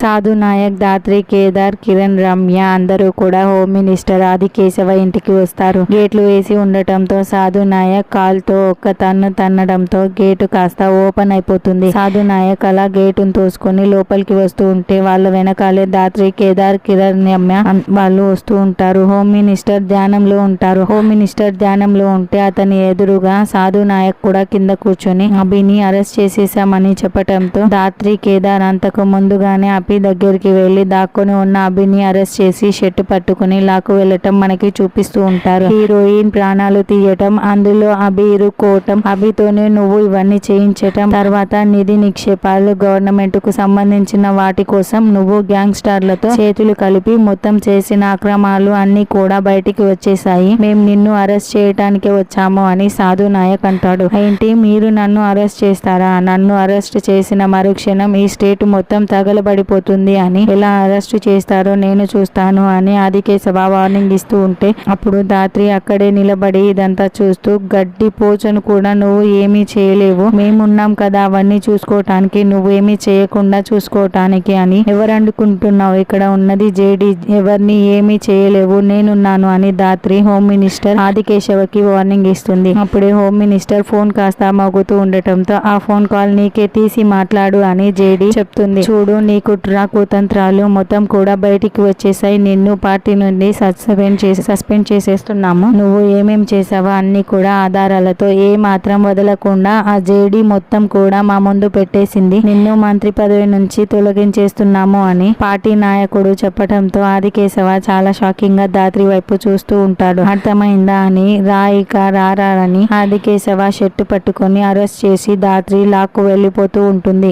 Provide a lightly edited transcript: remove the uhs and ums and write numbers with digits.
సాధు నాయక్, దాత్రి, కేదార్, కిరణ్, రమ్య అందరూ కూడా హోమ్ మినిస్టర్ ఆదికేశవ ఇంటికి వస్తారు. గేట్లు వేసి ఉండటంతో సాధు నాయక్ కాల్తో ఒక్క తన్ను తన్నడంతో గేటు కాస్త ఓపెన్ అయిపోతుంది. సాధు నాయక్ అలా గేటును తోసుకొని లోపలికి వస్తూ ఉంటే వాళ్ళ వెనకాలే దాత్రి, కేదార్, కిరణ్, రమ్య వాళ్ళు వస్తూ ఉంటారు. హోమ్ మినిస్టర్ ధ్యానంలో ఉంటారు. హోమ్ మినిస్టర్ ధ్యానంలో ఉంటే అతని ఎదురుగా సాధు నాయక్ కూడా కింద కూర్చొని అభిని అరెస్ట్ చేసేసామని చెప్పటంతో దాత్రి, కేదార్ అంతకు ముందుగానే దగ్గరికి వెళ్లి దాక్కుని ఉన్న అభిని అరెస్ట్ చేసి షర్టు పట్టుకుని లాక్కు వెళ్లటం మనకి చూపిస్తూ ఉంటారు. హీరోయిన్ ప్రాణాలు తీయటం, అందులో అభి ఇరుక్కోవటం, అభితోనే నువ్వు ఇవన్నీ చేయించటం, తర్వాత నిధి నిక్షేపాలు, గవర్నమెంట్ కు సంబంధించిన వాటి కోసం నువ్వు గ్యాంగ్స్టర్లతో చేతులు కలిపి మొత్తం చేసిన అక్రమాలు అన్ని కూడా బయటికి వచ్చేసాయి. మేం నిన్ను అరెస్ట్ చేయటానికే వచ్చాము అని సాధు నాయక్ అంటాడు. ఏంటి మీరు నన్ను అరెస్ట్ చేస్తారా? నన్ను అరెస్ట్ చేసిన మరుక్షణం ఈ స్టేట్ మొత్తం తగలబడిపోతుంది అని, ఎలా అరెస్ట్ చేస్తారో నేను చూస్తాను అని ఆదికేశవ వార్నింగ్ ఇస్తూ ఉంటే అప్పుడు దాత్రి అక్కడే నిలబడి ఇదంతా చూస్తూ, గడ్డి పోచను కూడా నువ్వు ఏమీ చేయలేవు, మేమున్నాం కదా అవన్నీ చూసుకోవటానికి, నువ్వేమీ చేయకుండా చూసుకోవటానికి అని ఎవరనుకుంటున్నావు? ఇక్కడ ఉన్నది జేడీ, ఎవరిని ఏమీ చేయలేవు, నేనున్నాను అని దాత్రి హోమ్ మినిస్టర్ ఆదికేశవకి వార్నింగ్ ఇస్తుంది. అప్పుడే హోమ్ మినిస్టర్ ఫోన్ కాస్త మోగుతూ ఉండటంతో ఆ ఫోన్ కాల్ నీకే, తీసి మాట్లాడు అని జేడీ చెప్తుంది. చూడు నీ కుట్ర కుతంత్రాలు మొత్తం కూడా బయటికి వచ్చేసాయి, నిన్ను పార్టీ నుండి సస్పెండ్ చేసేస్తున్నాము, నువ్వు ఏమేం చేసావో అన్ని కూడా ఆధారాలతో ఏ మాత్రం వదలకుండా ఆ జేడీ మొత్తం కూడా మా ముందు పెట్టేసింది, నిన్ను మంత్రి పదవి నుంచి తొలగించేస్తున్నాము అని పార్టీ నాయకుడు చెప్పటంతో ఆదికేశవ చాలా షాకింగ్ గా దాత్రి వైపు చూస్తూ ఉంటాడు. అర్థమైందా అని రాయిక రారని ఆదికేశవ షర్టు పట్టుకొని అరెస్ట్ చేసి దాత్రి లాక్కు వెళ్ళిపోతూ ఉంటుంది.